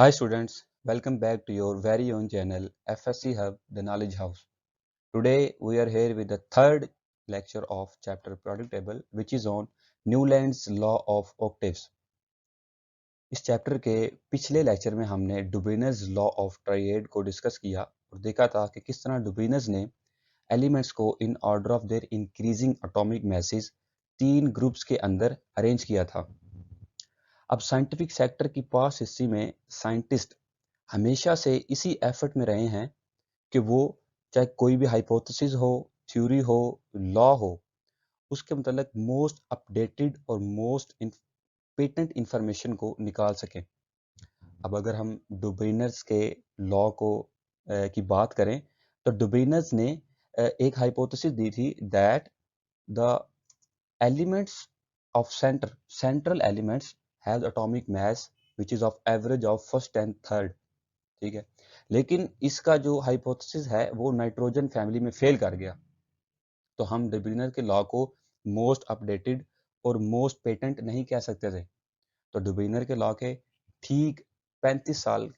Hi students, welcome back to your very own channel FSC Hub, the Knowledge House. Today we are here with the third lecture of chapter Product Table which is on Newland's Law of Octaves. इस chapter के पिछले lecture में हमने डुबीनर्स law of triad को discuss किया और देखा था कि किस तरह डुबीनर्स ने एलिमेंट्स को in order of their increasing atomic message तीन ग्रुप्स के अंदर अरेंज किया था। अब साइंटिफिक सेक्टर की पास्ट हिस्ट्री में साइंटिस्ट हमेशा से इसी एफर्ट में रहे हैं कि वो चाहे कोई भी हाइपोथेसिस हो, थ्योरी हो, लॉ हो, उसके मतलब मोस्ट अपडेटेड और मोस्ट पेटेंट इंफॉर्मेशन को निकाल सकें। अब अगर हम डुबीनर्स के लॉ को की बात करें तो डुबीनर्स ने एक हाइपोथेसिस दी थी that the elements of central elements has atomic mass which is of average of first and third. ठीक है, लेकिन इसका जो हाइपोथेसिस है वो नाइट्रोजन फैमिली में फेल कर गया, तो हम डुबीनर के लॉ को मोस्ट अपडेटेड और मोस्ट पेटेंट नहीं कह सकते थे। तो डुबीनर के लॉ के ठीक 35 साल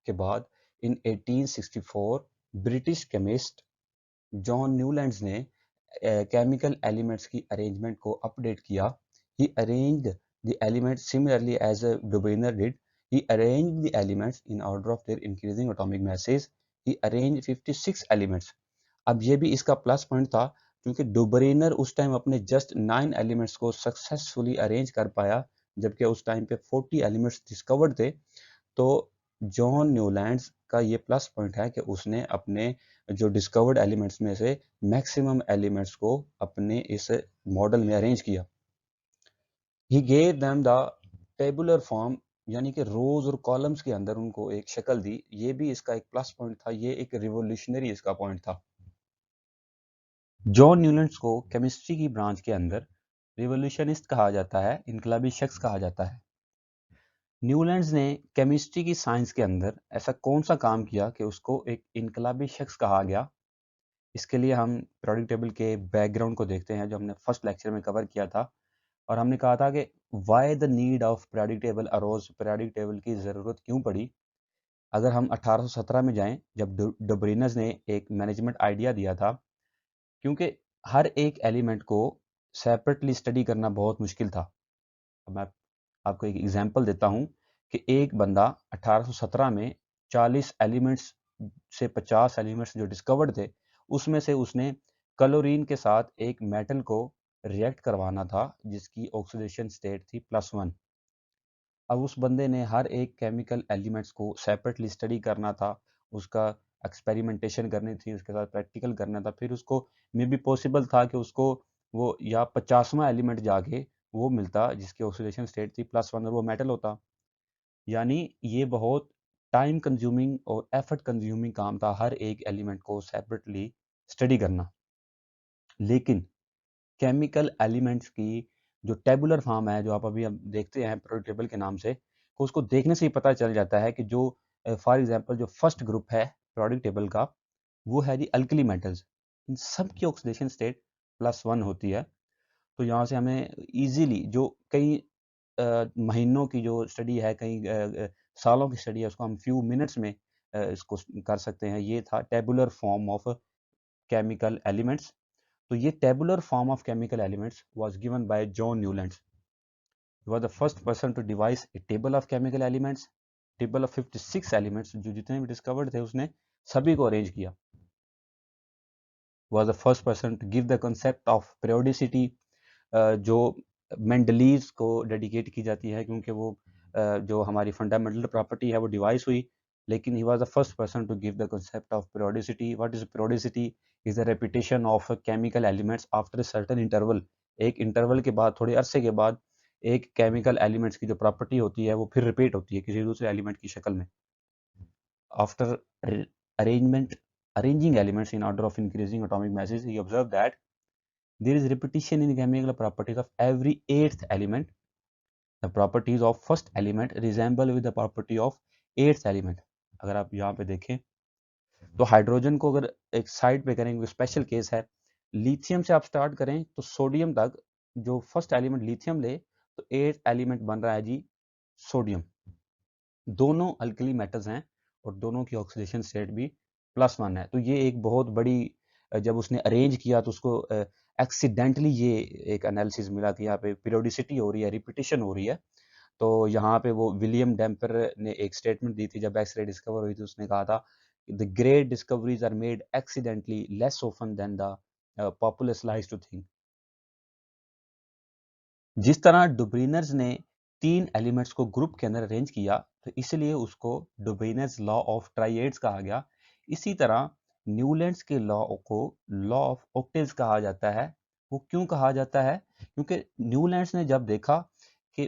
के बाद in 1864 British chemist John Newlands ने केमिकल एलिमेंट्स की अरेंजमेंट को अपडेट किया। He arranged the elements similarly as Dobereiner did. He arranged the elements in order of their increasing atomic masses. He arranged 56 elements. अब ये भी इसका plus point था क्योंकि डुबरीनर उस टाइम अपने जस्ट 9 एलिमेंट्स को सक्सेसफुली अरेंज कर पाया, जबकि उस टाइम पे 40 एलिमेंट्स डिस्कवर्ड थे। तो जॉन न्यूलैंड्स का ये प्लस पॉइंट है कि उसने अपने जो डिस्कवर्ड एलिमेंट्स में से मैक्सिमम एलिमेंट्स को अपने इस मॉडल में अरेंज किया। He gave them the tabular form, यानी कि रोज और कॉलम्स के अंदर उनको एक शक्ल दी। ये भी इसका एक प्लस पॉइंट था, ये एक रिवोल्यूशनरी इसका पॉइंट था। जॉन न्यूलैंड्स को केमिस्ट्री की ब्रांच के अंदर रिवोल्यूशनिस्ट कहा जाता है, इनकलाबी शख्स कहा जाता है। न्यूलैंड्स ने केमिस्ट्री की साइंस के अंदर ऐसा कौन सा काम किया कि उसको एक इनकलाबी शख्स कहा गया। इसके लिए हम पीरियोडिक टेबल के बैकग्राउंड को देखते हैं जो हमने फर्स्ट लेक्चर में कवर किया था, और हमने कहा था कि why the need of periodic table arose, periodic table की ज़रूरत क्यों पड़ी। अगर हम 1817 में जाएं जब डुबरीनस ने एक मैनेजमेंट आइडिया दिया था, क्योंकि हर एक एलिमेंट को सेपरेटली स्टडी करना बहुत मुश्किल था। अब मैं आपको एक एग्जांपल देता हूं कि एक बंदा 1817 में 40 एलिमेंट्स से 50 एलिमेंट्स जो डिस्कवर्ड थे उसमें से उसने क्लोरीन के साथ एक मेटल को रिएक्ट करवाना था जिसकी ऑक्सीडेशन स्टेट थी +1। अब उस बंदे ने हर एक केमिकल एलिमेंट्स को सेपरेटली स्टडी करना था, उसका एक्सपेरिमेंटेशन करनी थी, उसके साथ प्रैक्टिकल करना था, फिर उसको मे बी पॉसिबल था कि उसको वो या 50वां एलिमेंट जाके वो मिलता जिसकी ऑक्सीडेशन स्टेट थी +1 और वो मेटल होता। यानी ये बहुत टाइम कंज्यूमिंग और एफर्ट कंज्यूमिंग काम था हर एक एलिमेंट को सेपरेटली स्टडी करना। लेकिन केमिकल एलिमेंट्स की जो टेबुलर फॉर्म है, जो आप अभी अब देखते हैं पीरियोडिक टेबल के नाम से, तो उसको देखने से ही पता चल जाता है कि जो फॉर एग्जांपल जो फर्स्ट ग्रुप है पीरियोडिक टेबल का वो है जी अल्कली मेटल्स। इन सब की ऑक्सीडेशन स्टेट +1 होती है। तो यहाँ से हमें इजीली जो कई महीनों की जो स्टडी है, कई सालों की स्टडी है, उसको हम फ्यू मिनट्स में इसको कर सकते हैं। ये था tabular form of chemical elements. तो ये tabular form of chemical elements was given by John Newlands. He was the first person to devise a table of chemical elements. Table of 56 elements जो जितने भी डिस्कवर्ड थे उसने सभी को arrange किया। Was the first person to give the concept of periodicity, जो Mendeleev को डेडिकेट की जाती है क्योंकि वो जो हमारी फंडामेंटल प्रॉपर्टी है वो डिवाइस हुई। लेकिन he was the first person to give the concept of periodicity। What is periodicity? Is the repetition of chemical elements after a certain interval. एक इंटरवल के बाद, थोड़े अरसे के बाद, एक केमिकल एलिमेंट्स की जो प्रॉपर्टी होती है वो फिर रिपीट होती है किसी दूसरे एलिमेंट की शक्ल में। After arrangement arranging elements in order of increasing atomic masses, he observed that there is repetition in chemical properties of every eighth element. The properties of first element resemble with the property of eighth element. अगर आप यहाँ पे देखें तो hydrogen को अगर एक side पे करेंगे, स्पेशल केस है, लिथियम से आप स्टार्ट करें तो सोडियम तक जो फर्स्ट एलिमेंट लिथियम ले तो एट एलिमेंट बन रहा है जी सोडियम। दोनों अल्कली मेटल्स हैं और दोनों की ऑक्सीडेशन स्टेट भी +1 है। तो ये एक बहुत बड़ी जब उसने अरेंज किया तो उसको एक्सीडेंटली ये एक एनालिसिस मिला कि यहाँ पे पीरियोडिसिटी हो रही है, रिपीटिशन हो रही है। तो यहाँ पे वो विलियम डेम्पर ने एक स्टेटमेंट दी थी जब एक्सरे डिस्कवर हुई थी, उसने कहा था the great discoveries are made accidentally less often than the populace likes to think. जिस तरह डुब्रीनर्स ने 3 एलिमेंट्स को ग्रुप के अंदर अरेंज किया तो इसलिए उसको डुब्रीनर्स लॉ ऑफ ट्राइएड्स कहा गया। इसी तरह न्यूलैंड्स के लॉ को लॉ ऑफ ऑक्टेव्स कहा जाता है। वो क्यों कहा जाता है? क्योंकि न्यूलैंड्स ने जब देखा कि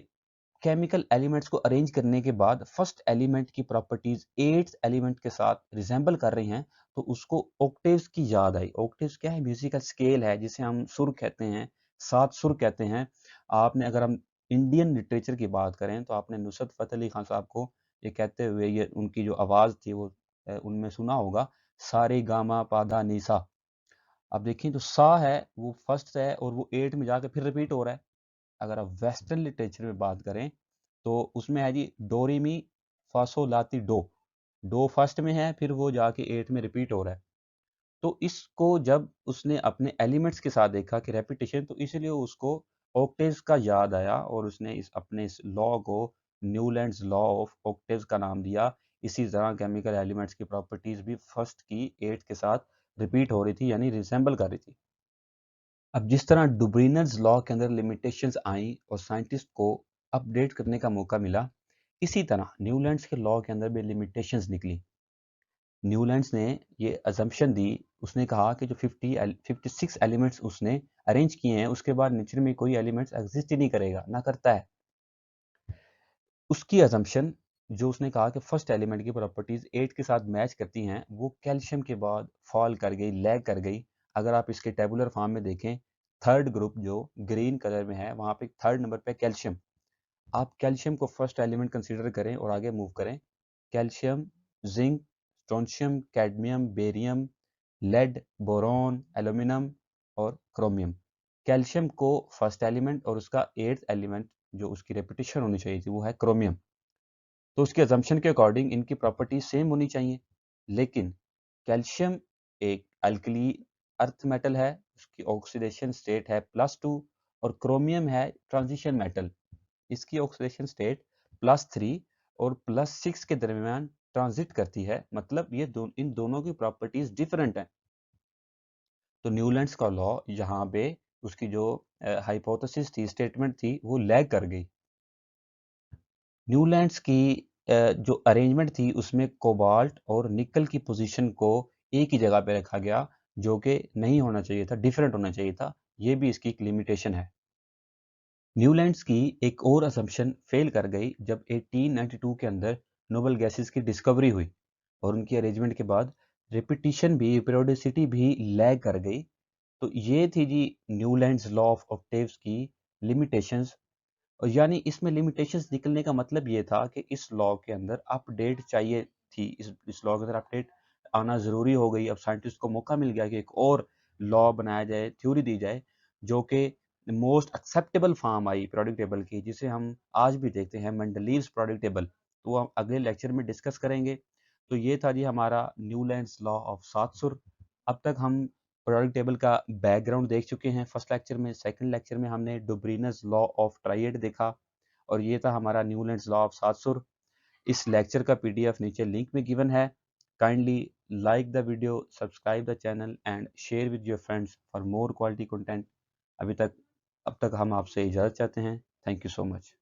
केमिकल एलिमेंट्स को अरेंज करने के बाद फर्स्ट एलिमेंट की प्रॉपर्टीज एट्थ एलिमेंट के साथ रिजेंबल कर रही हैं, तो उसको ऑक्टेव्स की याद आई। ऑक्टेव्स क्या है? म्यूजिकल स्केल है जिसे हम सुर कहते हैं, 7 सुर कहते हैं। आपने अगर हम इंडियन लिटरेचर की बात करें तो आपने नुसरत फतेह अली खान साहब को ये कहते हुए, ये उनकी जो आवाज थी वो उनमें सुना होगा, सारे गामा पाधा निसा। अब देखें तो सा है वो फर्स्ट है और वो 8 में जाकर फिर रिपीट हो रहा है। अगर आप वेस्टर्न लिटरेचर में बात करें तो उसमें है जी डोरेमी फासो लाती डो। डो फर्स्ट में है, फिर वो जाके 8 में रिपीट हो रहा है। तो इसको जब उसने अपने एलिमेंट्स के साथ देखा कि रेपिटेशन, तो इसलिए उसको ऑक्टेव्स का याद आया और उसने इस लॉ को न्यूलैंड्स लॉ ऑफ ऑक्टेव्स का नाम दिया। इसी तरह केमिकल एलिमेंट्स की प्रॉपर्टीज भी फर्स्ट की 8 के साथ रिपीट हो रही थी, यानी रिसेंबल कर रही थी। अब जिस तरह डुब्रीनर्स लॉ के अंदर लिमिटेशंस आई और साइंटिस्ट को अपडेट करने का मौका मिला, इसी तरह न्यूलैंड्स के लॉ के अंदर भी लिमिटेशंस निकली। न्यूलैंड्स ने ये अजम्पशन दी, उसने कहा कि जो 56 एलिमेंट्स उसने अरेंज किए हैं उसके बाद नेचर में कोई एलिमेंट्स एग्जिस्ट ही नहीं करेगा, ना करता है। उसकी अजम्पशन जो उसने कहा कि फर्स्ट एलिमेंट की प्रॉपर्टीज 8 के साथ मैच करती हैं, वो कैल्शियम के बाद फॉल कर गई, लैग कर गई। अगर आप इसके टेबुलर फॉर्म में देखें, थर्ड ग्रुप जो ग्रीन कलर में है वहां पे थर्ड नंबर पे कैल्शियम। आप कैल्शियम को फर्स्ट एलिमेंट कंसीडर करें और आगे मूव करें। Calcium, zinc, strontium, cadmium, barium, lead, boron, aluminium और क्रोमियम। कैल्शियम को फर्स्ट एलिमेंट और उसका एट्थ एलिमेंट जो उसकी रेपिटेशन होनी चाहिए थी वो है क्रोमियम। तो उसके अजम्पशन के अकॉर्डिंग इनकी प्रॉपर्टीज सेम होनी चाहिए, लेकिन कैल्शियम एक अल्कली अर्थ मेटल है, उसकी ऑक्सीडेशन स्टेट है +2, और क्रोमियम है ट्रांजिशन मेटल, इसकी ऑक्सीडेशन स्टेट +3 और +6 के दरमियान ट्रांजिट करती है। मतलब इन दोनों की प्रॉपर्टीज डिफरेंट हैं। तो न्यूलैंड्स का लॉ यहाँ पे उसकी जो हाइपोथेसिस थी, स्टेटमेंट थी, वो लैग कर गई। न्यूलैंड्स की जो अरेंजमेंट थी उसमें कोबाल्ट और निकल की पोजीशन को एक ही जगह पे रखा गया, जो कि नहीं होना चाहिए था, डिफरेंट होना चाहिए था। ये भी इसकी एक लिमिटेशन है। न्यूलैंड्स की एक और असम्पशन फेल कर गई जब 1892 के अंदर नोबल गैसेस की डिस्कवरी हुई और उनकी अरेंजमेंट के बाद रिपीटिशन भी, पीरियोडिसिटी भी लैग कर गई। तो ये थी जी न्यूलैंड्स लॉ ऑफ ऑक्टेव्स की लिमिटेशंस। और यानी इसमें लिमिटेशंस निकलने का मतलब ये था कि इस लॉ के अंदर अपडेट चाहिए थी, इस लॉ के अंदर अपडेट आना ज़रूरी हो गई। अब साइंटिस्ट को मौका मिल गया कि एक और लॉ बनाया जाए, थ्योरी दी जाए, जो कि most acceptable form I periodic table की, जिसे हम आज भी देखते हैं, मेंडलीव्स पीरियोडिक टेबल। तो हम अगले लेक्चर में डिस्कस करेंगे। तो ये था जी हमारा न्यूलैंड्स लॉ ऑफ सातसुर। अब तक हम पीरियोडिक टेबल का बैकग्राउंड देख चुके हैं फर्स्ट लेक्चर में। सेकंड लेक्चर में हमने डुब्रीनस लॉ ऑफ ट्राइएड देखा और ये था हमारा न्यूलैंड्स लॉ ऑफ सातसुर। इस लेक्चर का पीडीएफ नीचे लिंक में गिवन है। Kindly like the video, subscribe the channel and share with your friends for more quality content. अब तक हम आपसे इजाज़त चाहते हैं। Thank you so much.